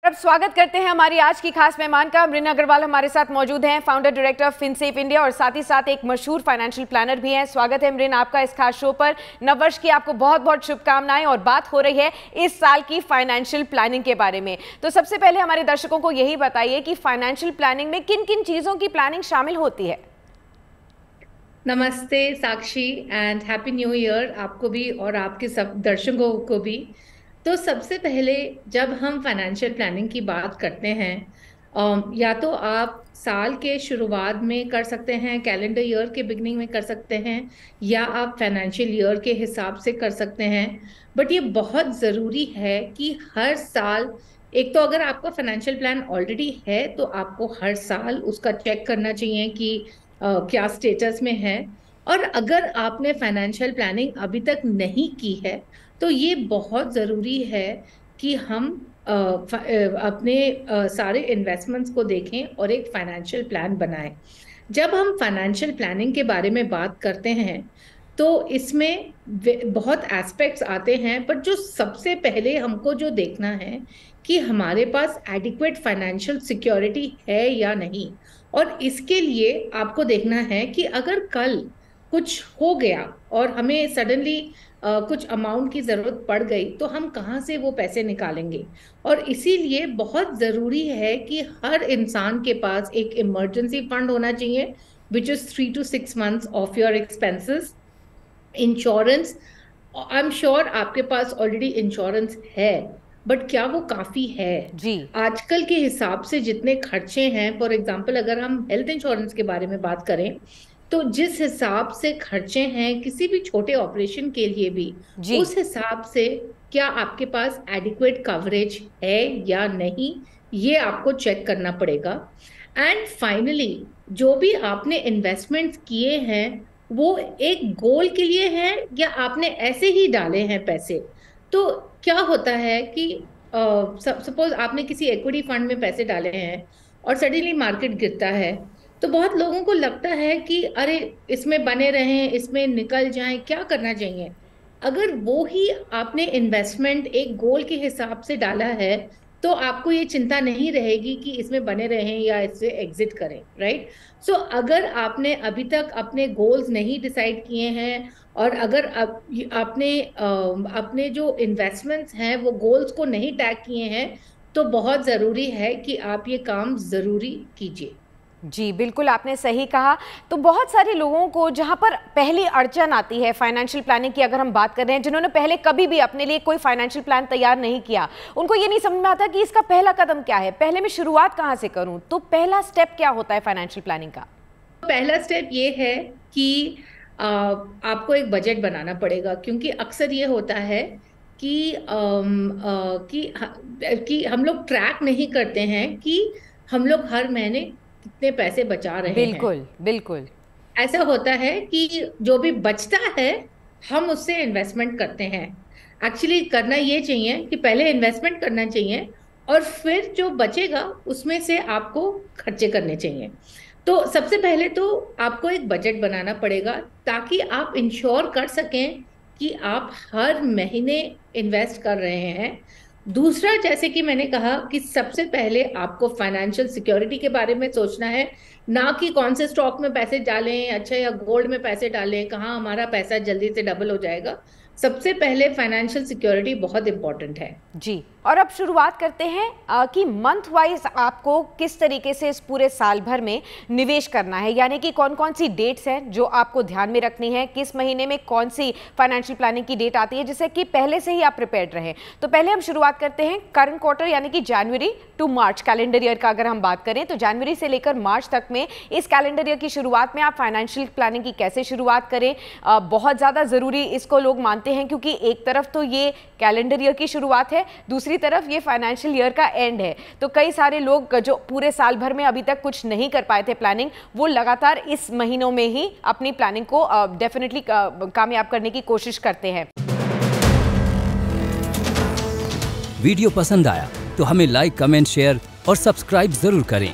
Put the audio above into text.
अब स्वागत करते हैं हमारी आज की खास मेहमान का। अमरीना अग्रवाल हमारे साथ मौजूद हैं, फाउंडर डायरेक्टर ऑफ फिनसेफ इंडिया और साथ ही साथ एक मशहूर फाइनेंशियल प्लानर भी हैं। स्वागत है अमरीना आपका इस खास शो पर। नववर्ष की आपको बहुत बहुत शुभकामनाएं। और बात हो रही है इस साल की फाइनेंशियल प्लानिंग के बारे में। तो सबसे पहले हमारे दर्शकों को यही बताइए कि फाइनेंशियल प्लानिंग में किन किन चीजों की प्लानिंग शामिल होती है। नमस्ते साक्षी एंड हैप्पी न्यू ईयर आपको भी और आपके सब दर्शकों को भी। तो सबसे पहले जब हम फाइनेंशियल प्लानिंग की बात करते हैं या तो आप साल के शुरुआत में कर सकते हैं, कैलेंडर ईयर के बिगनिंग में कर सकते हैं, या आप फाइनेंशियल ईयर के हिसाब से कर सकते हैं। बट ये बहुत ज़रूरी है कि हर साल, एक तो अगर आपका फाइनेंशियल प्लान ऑलरेडी है तो आपको हर साल उसका चेक करना चाहिए कि क्या स्टेटस में है। और अगर आपने फाइनेंशियल प्लानिंग अभी तक नहीं की है तो ये बहुत ज़रूरी है कि हम अपने सारे इन्वेस्टमेंट्स को देखें और एक फाइनेंशियल प्लान बनाएं। जब हम फाइनेंशियल प्लानिंग के बारे में बात करते हैं तो इसमें बहुत एस्पेक्ट्स आते हैं, बट जो सबसे पहले हमको जो देखना है कि हमारे पास एडिक्वेट फाइनेंशियल सिक्योरिटी है या नहीं। और इसके लिए आपको देखना है कि अगर कल कुछ हो गया और हमें सडनली कुछ अमाउंट की ज़रूरत पड़ गई तो हम कहाँ से वो पैसे निकालेंगे। और इसीलिए बहुत ज़रूरी है कि हर इंसान के पास एक इमरजेंसी फंड होना चाहिए which is 3 to 6 months of your expenses. Insurance, I am sure आपके पास ऑलरेडी इंश्योरेंस है, बट क्या वो काफी है? जी, आजकल के हिसाब से जितने खर्चे हैं, फॉर एग्जांपल अगर हम हेल्थ इंश्योरेंस के बारे में बात करें तो जिस हिसाब से खर्चे हैं किसी भी छोटे ऑपरेशन के लिए भी, उस हिसाब से क्या आपके पास एडिक्वेट कवरेज है या नहीं, ये आपको चेक करना पड़ेगा। एंड फाइनली जो भी आपने इन्वेस्टमेंट्स किए हैं वो एक गोल के लिए है या आपने ऐसे ही डाले हैं पैसे। तो क्या होता है कि सपोज आपने किसी इक्विटी फंड में पैसे डाले हैं और सडनली मार्केट गिरता है तो बहुत लोगों को लगता है कि अरे इसमें बने रहें, इसमें निकल जाएं, क्या करना चाहिए। अगर वो ही आपने इन्वेस्टमेंट एक गोल के हिसाब से डाला है तो आपको ये चिंता नहीं रहेगी कि इसमें बने रहें या इससे एग्जिट करें, राइट। सो अगर आपने अभी तक अपने गोल्स नहीं डिसाइड किए हैं और अगर अपने जो इन्वेस्टमेंट्स हैं वो गोल्स को नहीं टैग किए हैं तो बहुत ज़रूरी है कि आप ये काम ज़रूरी कीजिए। जी बिल्कुल, आपने सही कहा। तो बहुत सारे लोगों को जहां पर पहली अड़चन आती है फाइनेंशियल प्लानिंग की, अगर हम बात कर रहे हैं जिन्होंने पहले कभी भी अपने लिए कोई फाइनेंशियल प्लान तैयार नहीं किया, उनको ये नहीं समझ में आता कि इसका पहला कदम क्या है, पहले मैं शुरुआत कहां से करूं। तो पहला स्टेप क्या होता है फाइनेंशियल प्लानिंग का? पहला स्टेप ये है कि आपको एक बजट बनाना पड़ेगा, क्योंकि अक्सर ये होता है कि हम लोग ट्रैक नहीं करते हैं कि हम लोग हर महीने कितने पैसे बचा रहे हैं। बिल्कुल बिल्कुल, ऐसा होता है कि जो भी बचता है हम उससे इन्वेस्टमेंट करते हैं। एक्चुअली करना ये चाहिए कि पहले इन्वेस्टमेंट करना चाहिए और फिर जो बचेगा उसमें से आपको खर्चे करने चाहिए। तो सबसे पहले तो आपको एक बजट बनाना पड़ेगा ताकि आप इंश्योर कर सकें कि आप हर महीने इन्वेस्ट कर रहे हैं। दूसरा, जैसे कि मैंने कहा कि सबसे पहले आपको फाइनेंशियल सिक्योरिटी के बारे में सोचना है, ना कि कौन से स्टॉक में पैसे डालें, अच्छा या गोल्ड में पैसे डालें, कहाँ हमारा पैसा जल्दी से डबल हो जाएगा। सबसे पहले फाइनेंशियल सिक्योरिटी बहुत इंपॉर्टेंट है। जी, और अब शुरुआत करते हैं कि मंथ वाइज आपको किस तरीके से इस पूरे साल भर में निवेश करना है, यानी कि कौन कौन सी डेट्स हैं जो आपको ध्यान में रखनी है, किस महीने में कौन सी फाइनेंशियल प्लानिंग की डेट आती है, जिससे कि पहले से ही आप प्रिपेयर्ड रहें। तो पहले हम शुरुआत करते हैं करंट क्वार्टर यानी कि जनवरी टू मार्च कैलेंडर ईयर का। अगर हम बात करें तो जनवरी से लेकर मार्च तक में इस कैलेंडर ईयर की शुरुआत में आप फाइनेंशियल प्लानिंग की कैसे शुरुआत करें, बहुत ज़्यादा ज़रूरी इसको लोग मानते हैं, क्योंकि एक तरफ तो ये कैलेंडर ईयर की शुरुआत है, दूसरी तरफ ये फाइनेंशियल ईयर का एंड है। तो कई सारे लोग जो पूरे साल भर में अभी तक कुछ नहीं कर पाए थे प्लानिंग, वो लगातार इस महीनों में ही अपनी प्लानिंग को डेफिनेटली कामयाब करने की कोशिश करते हैं। वीडियो पसंद आया तो हमें लाइक, कमेंट, शेयर और सब्सक्राइब जरूर करें।